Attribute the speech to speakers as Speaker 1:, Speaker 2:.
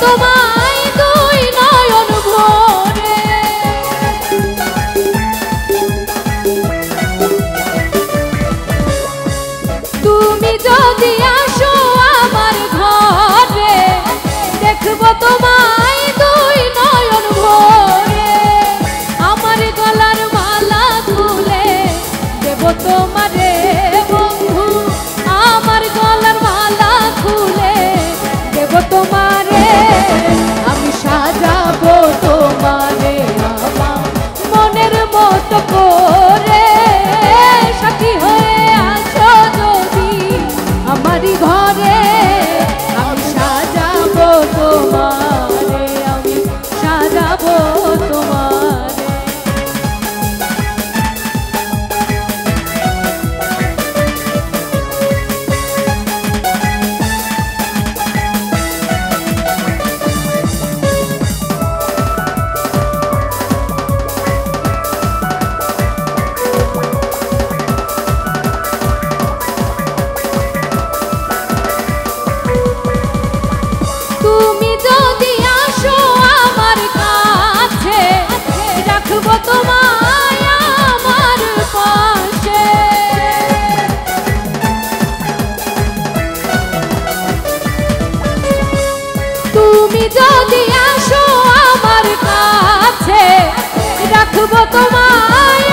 Speaker 1: তোমায় দুই নয়ন ভরে। তুমি যদি আসো আমার ঘরে দেখবো তোমায় দুই নয়ন ভরে। আমার গলার মালা খুলে দেব তোমারে বন্ধু, আমার গলার মালা খুলে দেব তোমারে। আমি সাজাবো তোমারে আমার মনের মতো করে, সাথী হয়ে আছো যদি আমারই ঘরে। আমি সাজাবো তোমারে, আমি সাজাবো তোমারে। তুমি যদি আসো আমার কাছে রাখবো তোমায় আমার পাশে। তুমি যদি আসো আমার কাছে রাখবো তোমায়